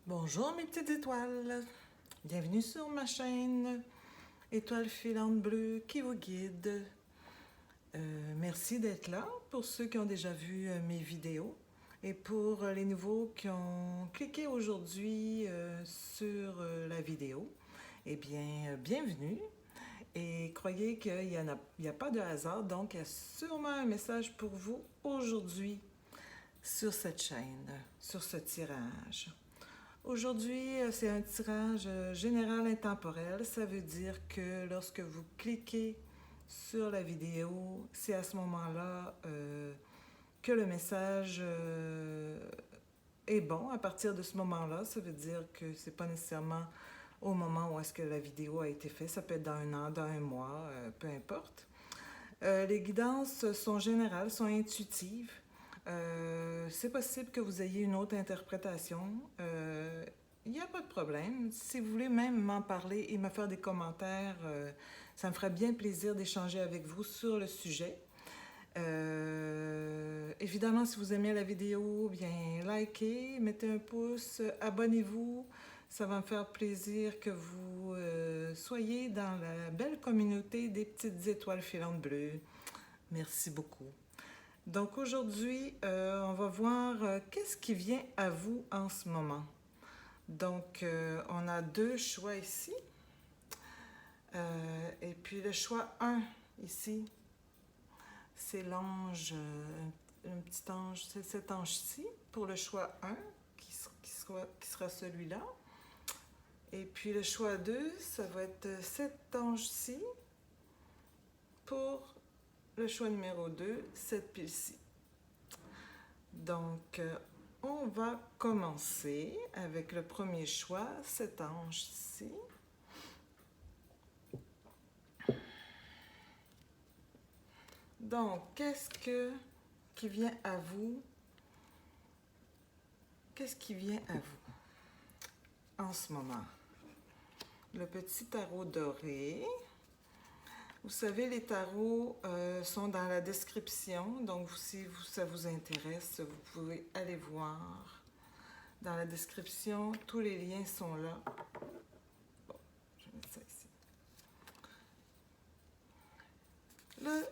Bonjour mes petites étoiles, bienvenue sur ma chaîne Étoile filante bleue qui vous guide. Merci d'être là pour ceux qui ont déjà vu mes vidéos et pour les nouveaux qui ont cliqué aujourd'hui sur la vidéo. Eh bien, bienvenue et croyez qu'il n'y a pas de hasard, donc il y a sûrement un message pour vous aujourd'hui sur cette chaîne, sur ce tirage. Aujourd'hui, c'est un tirage général intemporel. Ça veut dire que lorsque vous cliquez sur la vidéo, c'est à ce moment-là que le message est bon. À partir de ce moment-là, ça veut dire que c'est pas nécessairement au moment où est-ce que la vidéo a été faite. Ça peut être dans un an, dans un mois, peu importe. Les guidances sont générales, sont intuitives. C'est possible que vous ayez une autre interprétation. Il n'y a pas de problème. Si vous voulez même m'en parler et me faire des commentaires, ça me ferait bien plaisir d'échanger avec vous sur le sujet. Évidemment, si vous aimez la vidéo, bien likez, mettez un pouce, abonnez-vous. Ça va me faire plaisir que vous soyez dans la belle communauté des petites étoiles filantes bleues. Merci beaucoup. Donc aujourd'hui, on va voir qu'est-ce qui vient à vous en ce moment. Donc, on a deux choix ici. Et puis le choix 1 ici, c'est l'ange, un petit ange, c'est cet ange-ci pour le choix 1 qui sera celui-là. Et puis le choix 2, ça va être cet ange-ci pour le choix numéro 2, cette pile-ci. Donc, on va commencer avec le premier choix, cet ange-ci. Donc, qu'est-ce qui vient à vous? Qu'est-ce qui vient à vous en ce moment? Le petit tarot doré. Vous savez, les tarots sont dans la description, donc si ça vous intéresse, vous pouvez aller voir. Dans la description, tous les liens sont là. Bon, je vais mettre ça ici. Le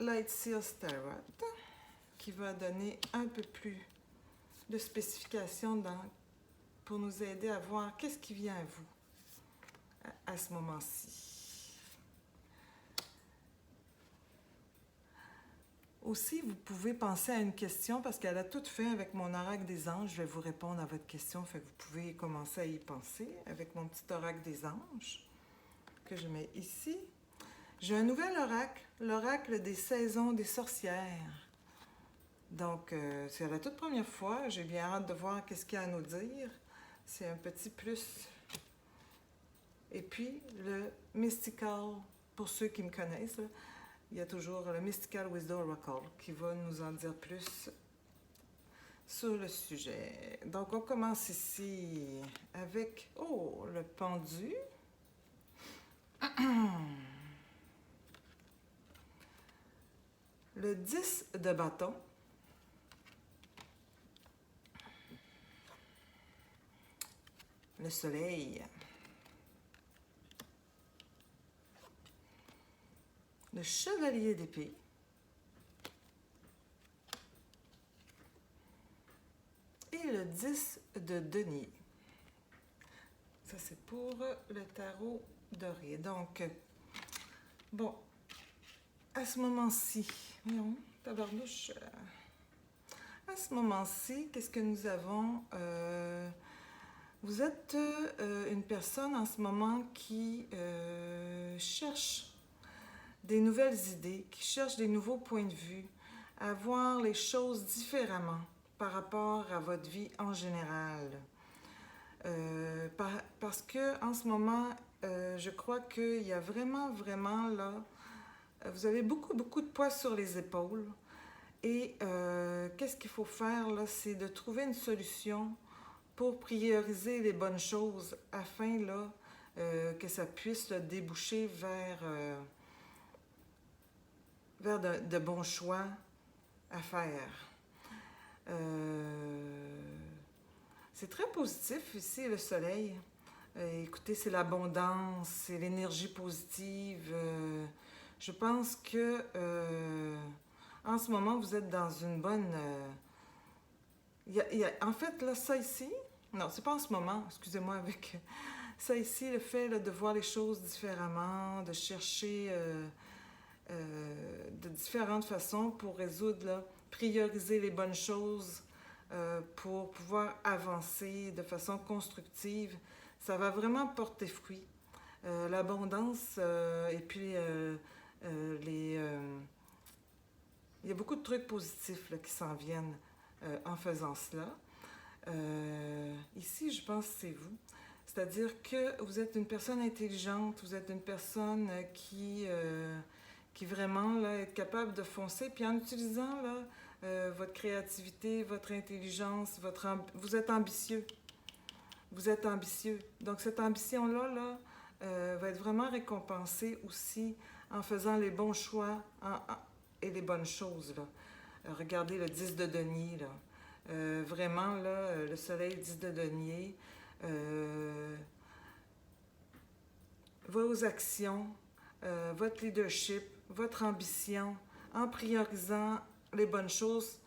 Light Seal Tarot, qui va donner un peu plus de spécification pour nous aider à voir qu'est-ce qui vient à vous à ce moment-ci. Aussi, vous pouvez penser à une question parce qu'elle a tout fait avec mon oracle des anges. Je vais vous répondre à votre question, fait que vous pouvez commencer à y penser avec mon petit oracle des anges que je mets ici. J'ai un nouvel oracle, l'oracle des saisons des sorcières. Donc, c'est la toute première fois. J'ai bien hâte de voir qu'est-ce qu'il y a à nous dire. C'est un petit plus. Et puis, le Mystical, pour ceux qui me connaissent, là, il y a toujours le Mystical Wisdom Oracle qui va nous en dire plus sur le sujet. Donc, on commence ici avec, le pendu. Le 10 de bâton. Le soleil. Le chevalier d'épée. Et le 10 de denier. Ça, c'est pour le tarot doré. Donc, bon, à ce moment-ci, voyons, tabarnouche. À ce moment-ci, qu'est-ce que nous avons? Vous êtes une personne en ce moment qui cherche des nouvelles idées, qui cherche des nouveaux points de vue, à voir les choses différemment par rapport à votre vie en général. Parce que en ce moment, je crois qu'il y a vraiment là, vous avez beaucoup de poids sur les épaules. Et qu'est-ce qu'il faut faire là, c'est de trouver une solution pour prioriser les bonnes choses afin là, que ça puisse là, déboucher vers de bons choix à faire. C'est très positif ici, le soleil. Écoutez, c'est l'abondance, c'est l'énergie positive. Je pense que en ce moment, vous êtes dans une bonne... en fait, là, ça ici, non, c'est pas en ce moment, excusez-moi, avec ça ici, le fait là, de voir les choses différemment, de chercher de différentes façons pour résoudre, là, prioriser les bonnes choses pour pouvoir avancer de façon constructive, ça va vraiment porter fruit. L'abondance et puis les... il y a beaucoup de trucs positifs là, qui s'en viennent en faisant cela. Ici, je pense que c'est vous. C'est-à-dire que vous êtes une personne intelligente, vous êtes une personne qui vraiment là, est capable de foncer, puis en utilisant là, votre créativité, votre intelligence, vous êtes ambitieux. Vous êtes ambitieux. Donc cette ambition-là là, va être vraiment récompensée aussi en faisant les bons choix et les bonnes choses. Là. Regardez le 10 de denier. Là. Vraiment, là, le soleil 10 de denier. Vos actions, votre leadership, votre ambition, en priorisant les bonnes choses,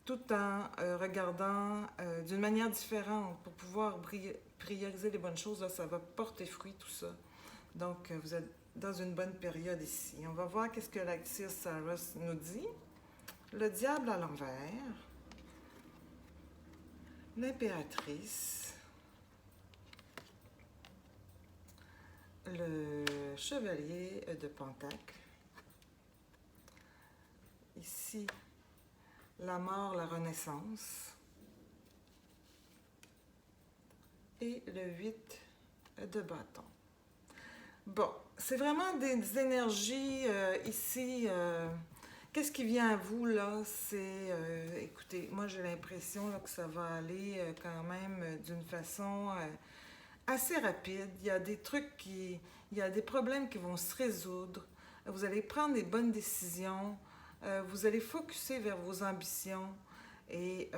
tout en regardant d'une manière différente pour pouvoir prioriser les bonnes choses, là, ça va porter fruit tout ça. Donc, vous êtes dans une bonne période ici. On va voir qu'est-ce que l'Actis Saros nous dit. Le diable à l'envers, l'impératrice, le chevalier de Pentacle, ici la mort, la renaissance, et le 8 de bâton. Bon, c'est vraiment des énergies ici. Qu'est-ce qui vient à vous là? C'est, écoutez, moi j'ai l'impression là, que ça va aller quand même d'une façon assez rapide. Il y a des trucs il y a des problèmes qui vont se résoudre. Vous allez prendre des bonnes décisions. Vous allez focuser vers vos ambitions et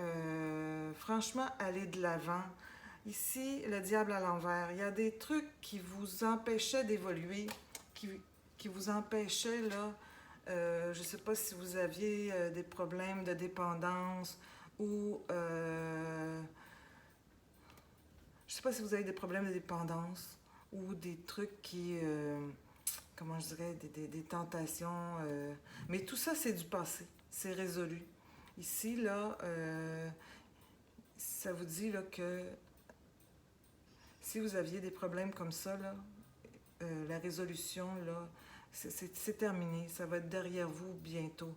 franchement aller de l'avant. Ici, le diable à l'envers. Il y a des trucs qui vous empêchaient d'évoluer, qui vous empêchaient là. Je ne sais pas si vous aviez des problèmes de dépendance ou je ne sais pas si vous avez des problèmes de dépendance ou des trucs qui, comment je dirais, des tentations. Mais tout ça, c'est du passé. C'est résolu. Ici, là, ça vous dit là, que si vous aviez des problèmes comme ça, là, la résolution, là, c'est terminé. Ça va être derrière vous bientôt.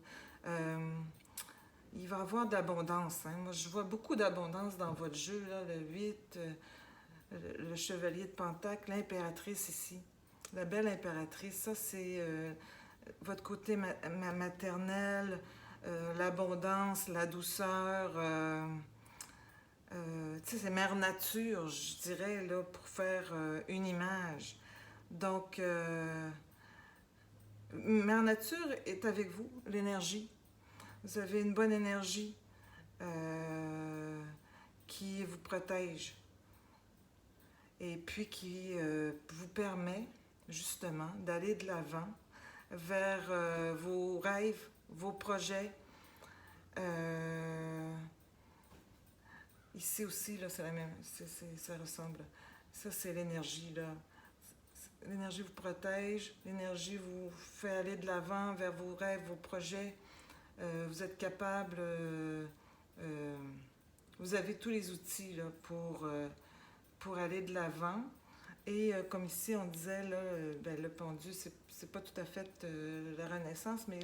Il va y avoir de l'abondance. Hein. Moi, je vois beaucoup d'abondance dans votre jeu. Là, le 8, le chevalier de Pentacle, l'impératrice ici. La belle impératrice, ça, c'est votre côté maternel, l'abondance, la douceur. Tu sais, c'est mère nature, je dirais, là, pour faire une image. Donc, mère nature est avec vous, l'énergie. Vous avez une bonne énergie qui vous protège et puis qui vous permet justement d'aller de l'avant vers vos rêves, vos projets. Ici aussi, là, c'est la même, ça ressemble. Ça, c'est l'énergie, là. L'énergie vous protège, l'énergie vous fait aller de l'avant vers vos rêves, vos projets. Vous êtes capable, vous avez tous les outils là, pour aller de l'avant. Et comme ici, on disait, là, ben, le pendu, c'est pas tout à fait la renaissance, mais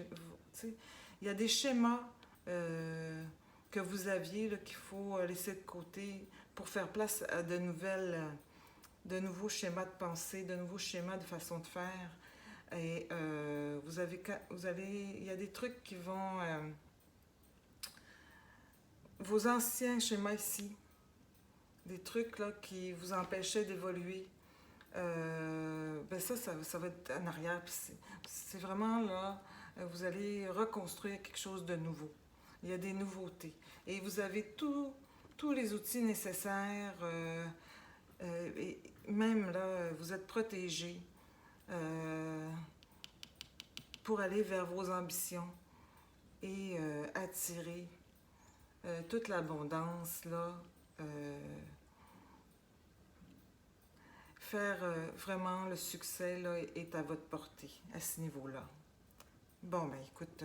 il y a des schémas que vous aviez là, qu'il faut laisser de côté pour faire place à de nouveaux schémas de pensée, de nouveaux schémas de façon de faire. Et il y a des trucs qui vont... vos anciens schémas ici, des trucs là, qui vous empêchaient d'évoluer, ben ça va être en arrière. C'est vraiment là, vous allez reconstruire quelque chose de nouveau. Il y a des nouveautés. Et vous avez tout tous les outils nécessaires. Et même là, vous êtes protégé pour aller vers vos ambitions et attirer toute l'abondance, là. Faire vraiment le succès là, est à votre portée à ce niveau-là. Bon, ben écoute,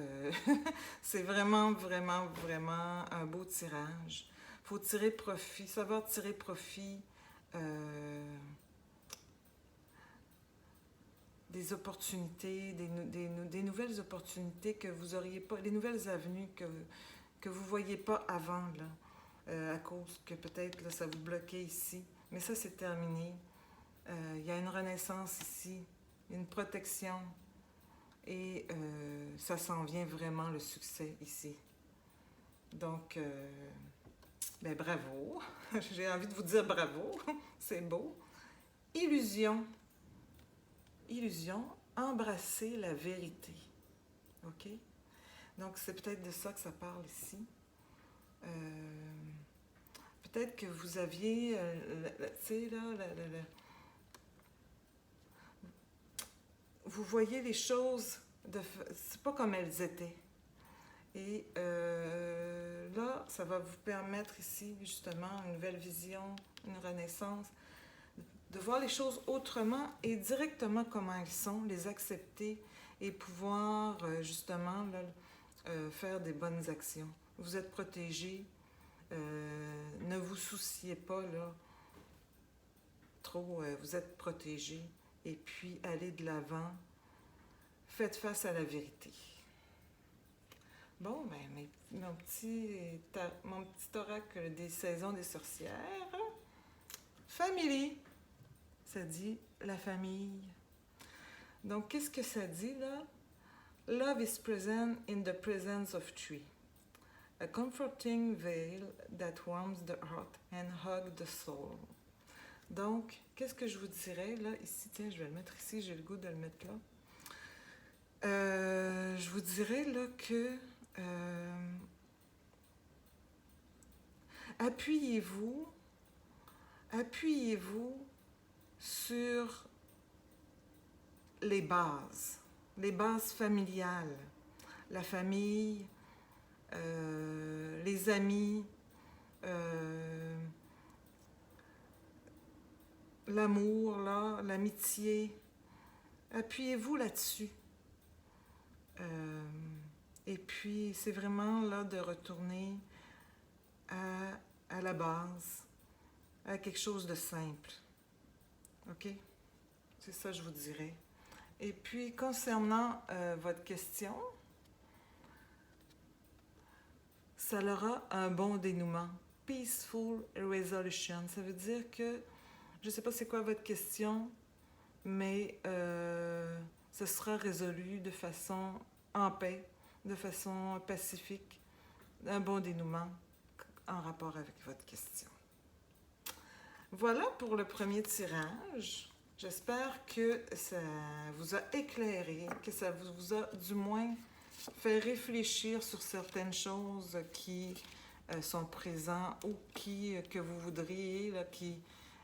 c'est vraiment, vraiment, vraiment un beau tirage. Il faut tirer profit, savoir tirer profit des opportunités, des nouvelles opportunités que vous auriez pas, des nouvelles avenues que vous ne voyiez pas avant, là, à cause que peut-être là, ça vous bloquait ici. Mais ça, c'est terminé. Il y a une renaissance ici, une protection. Et ça s'en vient vraiment le succès ici. Donc, ben bravo. J'ai envie de vous dire bravo. C'est beau. Illusion. Illusion, embrasser la vérité. OK? Donc, c'est peut-être de ça que ça parle ici. Peut-être que vous aviez, tu sais, là, vous voyez les choses, c'est pas comme elles étaient. Et là, ça va vous permettre ici, justement, une nouvelle vision, une renaissance, de voir les choses autrement et directement comment elles sont, les accepter et pouvoir, justement, là, faire des bonnes actions. Vous êtes protégé, ne vous souciez pas, là, trop, vous êtes protégé. Et puis, allez de l'avant. Faites face à la vérité. Bon, ben, mon petit oracle des saisons des sorcières. Family. Ça dit la famille. Donc, qu'est-ce que ça dit, là? Love is present in the presence of tree. A comforting veil that warms the heart and hugs the soul. Donc, qu'est-ce que je vous dirais, là, ici, tiens, je vais le mettre ici, j'ai le goût de le mettre là. Je vous dirais, là, que appuyez-vous sur les bases familiales, la famille, les amis, l'amour, là, l'amitié. Appuyez-vous là-dessus. Et puis, c'est vraiment là de retourner à la base, à quelque chose de simple. OK? C'est ça, je vous dirais. Et puis, concernant votre question, ça aura un bon dénouement. Peaceful resolution. Ça veut dire que, je ne sais pas c'est quoi votre question, mais ce sera résolu de façon en paix, de façon pacifique, un bon dénouement en rapport avec votre question. Voilà pour le premier tirage. J'espère que ça vous a éclairé, que ça vous a du moins fait réfléchir sur certaines choses qui sont présentes ou que vous voudriez, là, qui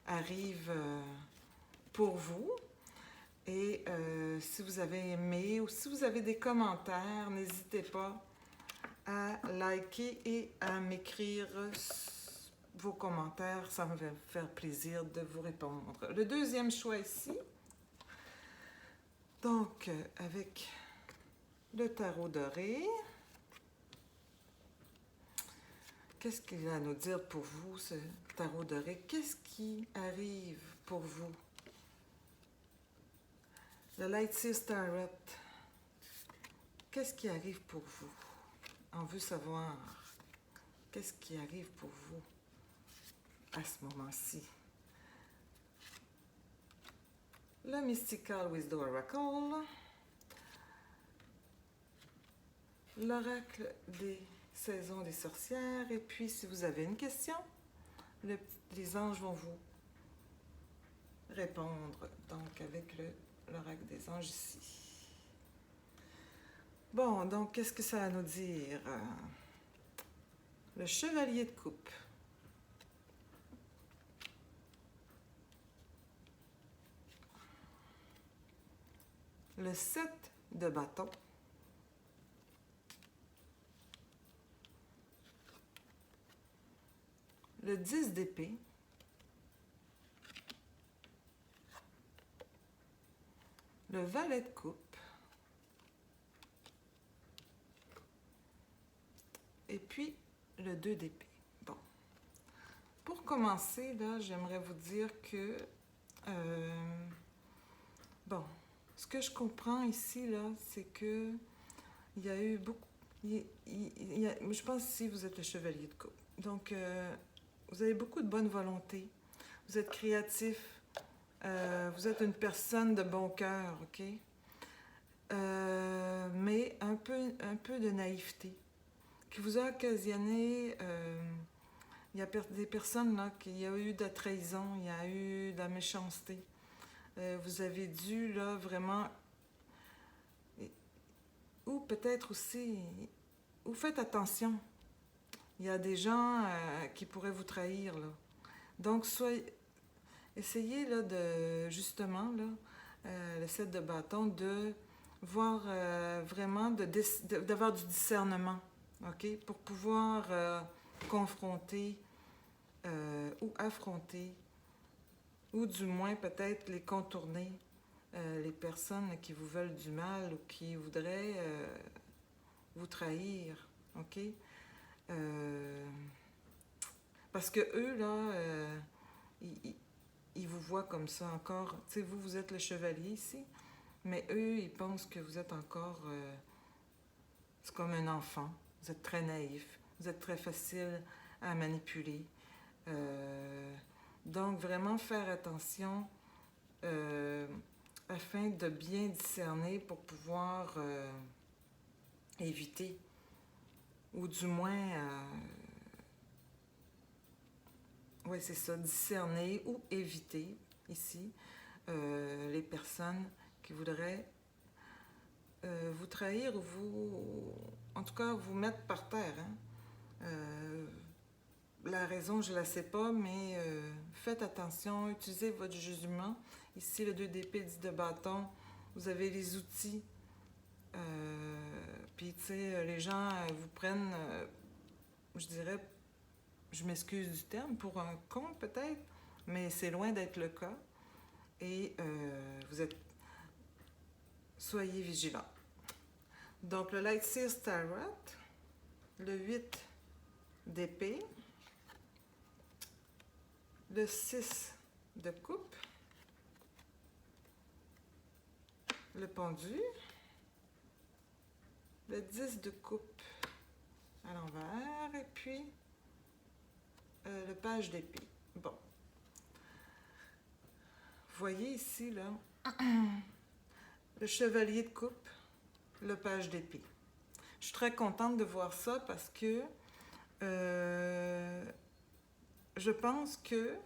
arrivent pour vous. Et si vous avez aimé ou si vous avez des commentaires, n'hésitez pas à liker et à m'écrire vos commentaires. Ça me va faire plaisir de vous répondre. Le deuxième choix ici, donc avec le tarot doré. Qu'est-ce qu'il va nous dire pour vous, ce tarot doré? Qu'est-ce qui arrive pour vous? Le Lightseer Tarot. Qu'est-ce qui arrive pour vous? On veut savoir qu'est-ce qui arrive pour vous à ce moment-ci. Le Mystical Wisdom Oracle. L'oracle des saisons des sorcières. Et puis, si vous avez une question, les anges vont vous répondre. Donc, avec l'oracle des anges ici. Bon, donc, qu'est-ce que ça va nous dire? Le chevalier de coupe. le 7 de bâton, le 10 d'épée, le valet de coupe, et puis le 2 d'épée. Bon. Pour commencer, là, j'aimerais vous dire que, bon, ce que je comprends ici, là, c'est que il y a eu beaucoup, je pense ici, vous êtes le chevalier de coupe. Donc, vous avez beaucoup de bonne volonté, vous êtes créatif, vous êtes une personne de bon cœur, OK? Mais un peu de naïveté qui vous a occasionné, il y a des personnes là, qu'il y a eu de la trahison, il y a eu de la méchanceté. Vous avez dû là vraiment, ou peut-être aussi, ou faites attention, il y a des gens qui pourraient vous trahir là. Donc essayez là de justement là, le 7 de bâton, de voir vraiment d'avoir du discernement, ok, pour pouvoir confronter ou affronter, ou du moins peut-être les contourner, les personnes qui vous veulent du mal ou qui voudraient vous trahir, ok? Parce que eux, là, ils vous voient comme ça encore. Tu sais, vous êtes le chevalier ici, mais eux, ils pensent que vous êtes encore... c'est comme un enfant. Vous êtes très naïf. Vous êtes très facile à manipuler. Donc, vraiment faire attention afin de bien discerner pour pouvoir éviter, ou du moins, oui, c'est ça, discerner ou éviter, ici, les personnes qui voudraient vous trahir ou en tout cas, vous mettre par terre. Hein? La raison, je ne la sais pas, mais faites attention, utilisez votre jugement. Ici, le 2 d'épée, 10 de bâton, vous avez les outils. Puis, tu sais, les gens vous prennent, je dirais, je m'excuse du terme, pour un con peut-être, mais c'est loin d'être le cas. Et vous êtes... Soyez vigilants. Donc, le Light Seer Tarot, le 8 d'épée, le 6 de coupe, le pendu, le 10 de coupe à l'envers, et puis le page d'épée. Bon. Vous voyez ici, là, le chevalier de coupe, le page d'épée. Je suis très contente de voir ça parce que je pense que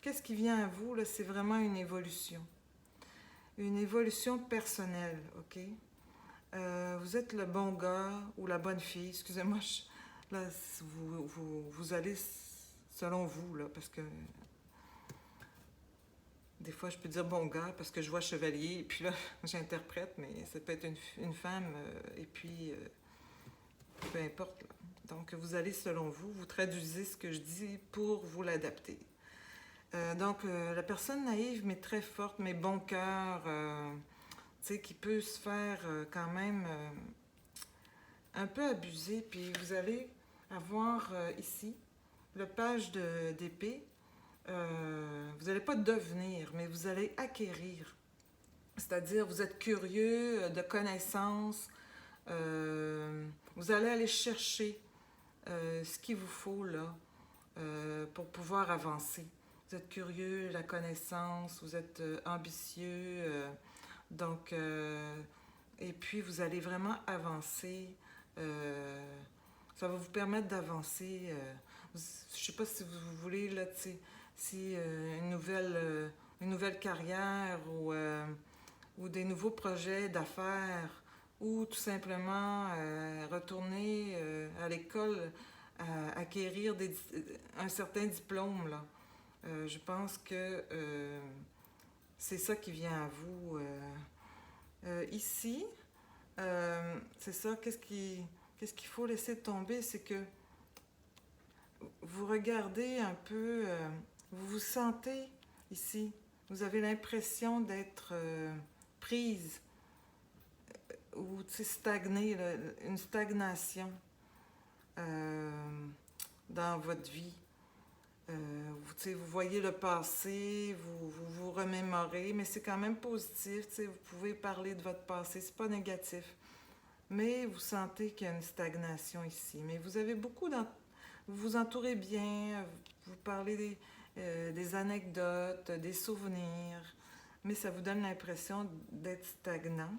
qu'est-ce qui vient à vous, là, c'est vraiment une évolution. Une évolution personnelle, OK? Vous êtes le bon gars ou la bonne fille, excusez-moi, là, vous allez selon vous, là, parce que des fois, je peux dire bon gars parce que je vois chevalier, et puis là, j'interprète, mais ça peut être une femme, et puis peu importe. Là. Donc, vous allez selon vous, vous traduisez ce que je dis pour vous l'adapter. Donc, la personne naïve, mais très forte, mais bon cœur, tu sais, qui peut se faire quand même un peu abuser. Puis, vous allez avoir ici le page d'épée. Vous n'allez pas devenir, mais vous allez acquérir. C'est-à-dire, vous êtes curieux de connaissances. Vous allez aller chercher ce qu'il vous faut là pour pouvoir avancer. Vous êtes curieux, la connaissance, vous êtes ambitieux, donc, et puis vous allez vraiment avancer. Ça va vous permettre d'avancer. Je ne sais pas si vous voulez, là, si une nouvelle carrière ou des nouveaux projets d'affaires, ou tout simplement retourner à l'école, acquérir un certain diplôme, là. Je pense que c'est ça qui vient à vous. Ici, c'est ça, qu'est-ce qu'il faut laisser tomber, c'est que vous regardez un peu, vous vous sentez ici, vous avez l'impression d'être prise ou stagner, là, une stagnation dans votre vie. Vous voyez le passé, vous remémorez, mais c'est quand même positif. Vous pouvez parler de votre passé, c'est pas négatif. Mais vous sentez qu'il y a une stagnation ici. Mais vous avez vous vous entourez bien, vous parlez des anecdotes, des souvenirs, mais ça vous donne l'impression d'être stagnant.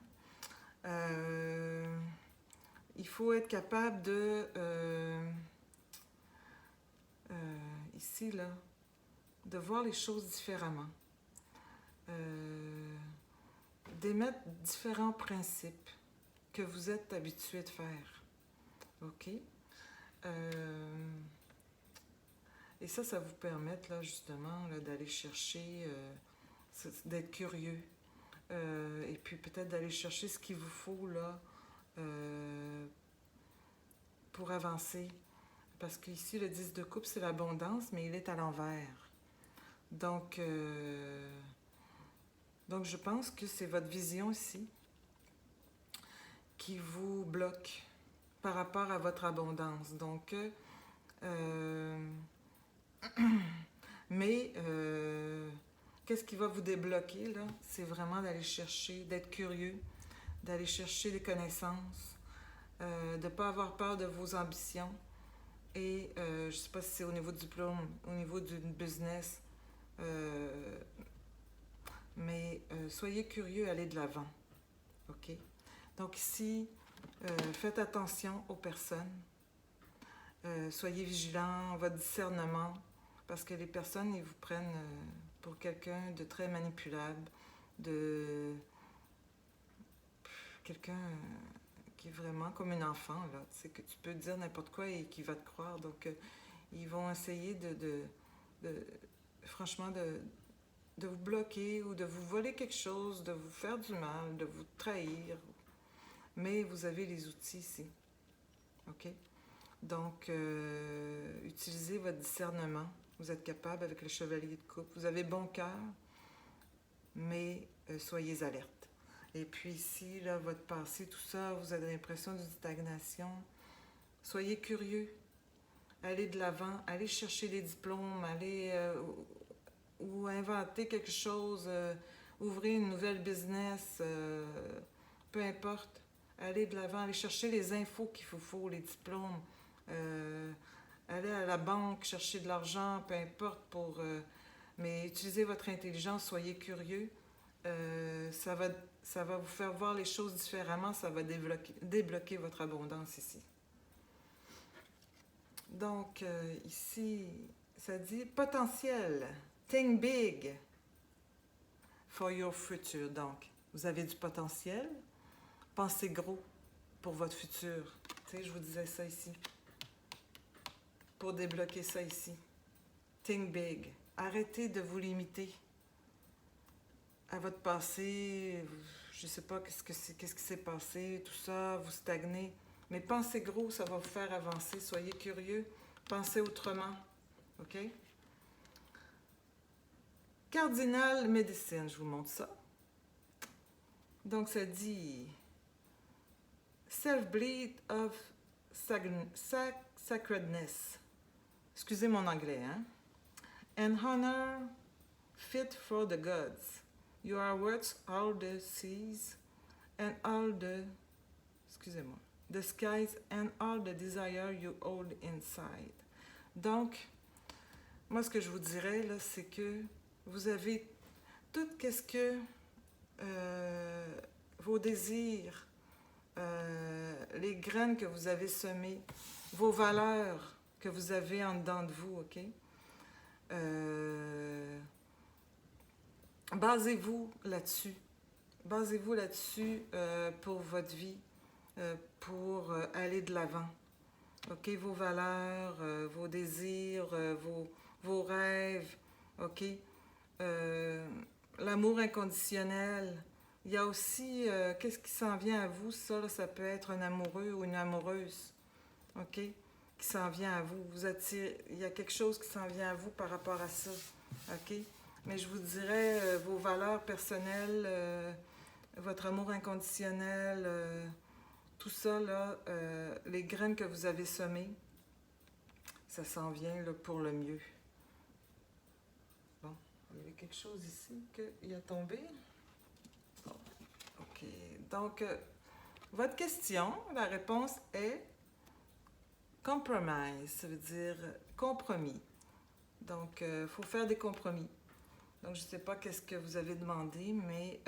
Il faut être capable ici, là, de voir les choses différemment. D'émettre différents principes que vous êtes habitué de faire. OK? Et ça vous permet, là, justement, là, d'aller chercher, d'être curieux. Et puis peut-être d'aller chercher ce qu'il vous faut, là, pour avancer. Parce qu'ici, le 10 de coupe, c'est l'abondance, mais il est à l'envers. Donc, je pense que c'est votre vision ici qui vous bloque par rapport à votre abondance. Donc, mais qu'est-ce qui va vous débloquer, là? C'est vraiment d'aller chercher, d'être curieux, d'aller chercher des connaissances, de ne pas avoir peur de vos ambitions. Et je ne sais pas si c'est au niveau du diplôme, au niveau du business, mais soyez curieux, allez de l'avant. OK? Donc ici, faites attention aux personnes. Soyez vigilants, votre discernement, parce que les personnes, ils vous prennent pour quelqu'un de très manipulable, de quelqu'un qui est vraiment comme un enfant, là. Tu sais, que tu peux dire n'importe quoi et qui va te croire. Donc, ils vont essayer franchement, de vous bloquer ou de vous voler quelque chose, de vous faire du mal, de vous trahir. Mais vous avez les outils ici. OK? Donc, utilisez votre discernement. Vous êtes capable avec le chevalier de coupe. Vous avez bon cœur, mais soyez alerte. Et puis ici, là, votre passé, tout ça, vous avez l'impression d'une stagnation. Soyez curieux. Allez de l'avant. Allez chercher des diplômes. Allez ou inventer quelque chose. Ouvrez une nouvelle business. Peu importe. Allez de l'avant. Allez chercher les infos qu'il vous faut, les diplômes. Allez à la banque, chercher de l'argent, peu importe, mais utilisez votre intelligence, soyez curieux. Ça va vous faire voir les choses différemment, ça va débloquer votre abondance ici. Donc, ici, ça dit potentiel, think big for your future. Donc, vous avez du potentiel, pensez gros pour votre futur. Tu sais, je vous disais ça ici. Pour débloquer ça ici. Think big. Arrêtez de vous limiter à votre passé. Je ne sais pas qu'est-ce qui s'est passé, tout ça, vous stagnez. Mais pensez gros, ça va vous faire avancer. Soyez curieux. Pensez autrement. OK? Cardinal Médecine, je vous montre ça. Donc, ça dit Self-bleed of sacredness. Excusez mon anglais, hein? And honor fit for the gods. You are worth all the seas and all the, excusez-moi, the skies and all the desire you hold inside. Donc, moi, ce que je vous dirais, là, c'est que vous avez tout ce que vos désirs, les graines que vous avez semées, vos valeurs que vous avez en dedans de vous, OK? Basez-vous là-dessus. Basez-vous là-dessus pour votre vie, pour aller de l'avant. OK? Vos valeurs, vos désirs, vos rêves, OK? L'amour inconditionnel. Il y a aussi, qu'est-ce qui s'en vient à vous, ça, là, ça peut être un amoureux ou une amoureuse, OK? Qui s'en vient à vous. Vous attirez, il y a quelque chose qui s'en vient à vous par rapport à ça, OK? Mais je vous dirais, vos valeurs personnelles, votre amour inconditionnel, tout ça, là, les graines que vous avez semées, ça s'en vient là, pour le mieux. Bon, il y a quelque chose ici qui a tombé. Bon, OK. Donc, votre question, la réponse est compromise, ça veut dire compromis. Donc, il faut faire des compromis. Donc, je ne sais pas qu'est-ce que vous avez demandé, mais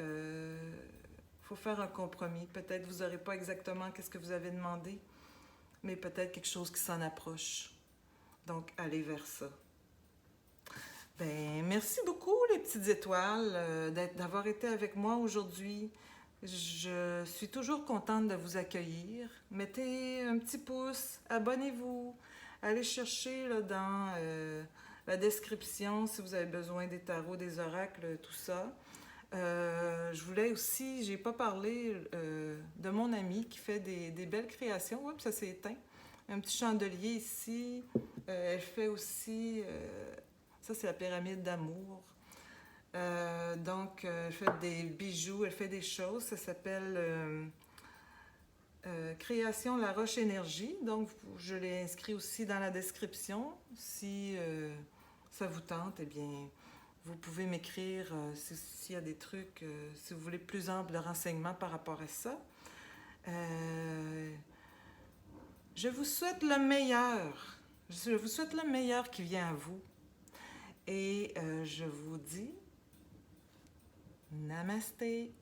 faut faire un compromis. Peut-être vous n'aurez pas exactement qu'est-ce que vous avez demandé, mais peut-être quelque chose qui s'en approche. Donc, allez vers ça. Ben, merci beaucoup, les petites étoiles, d'avoir été avec moi aujourd'hui. Je suis toujours contente de vous accueillir. Mettez un petit pouce, abonnez-vous, allez chercher là, dans la description si vous avez besoin des tarots, des oracles, tout ça. Je voulais aussi, j'ai pas parlé de mon amie qui fait des belles créations. Oups, ça s'est éteint. Un petit chandelier ici. Elle fait aussi, ça c'est la pyramide d'amour. Donc, elle fait des bijoux, elle fait des choses. Ça s'appelle Création La Roche Énergie. Donc, je l'ai inscrit aussi dans la description. Si ça vous tente, eh bien, vous pouvez m'écrire s'il y a des trucs, si vous voulez plus ample renseignements par rapport à ça. Je vous souhaite le meilleur. Je vous souhaite le meilleur qui vient à vous. Et je vous dis Namasté.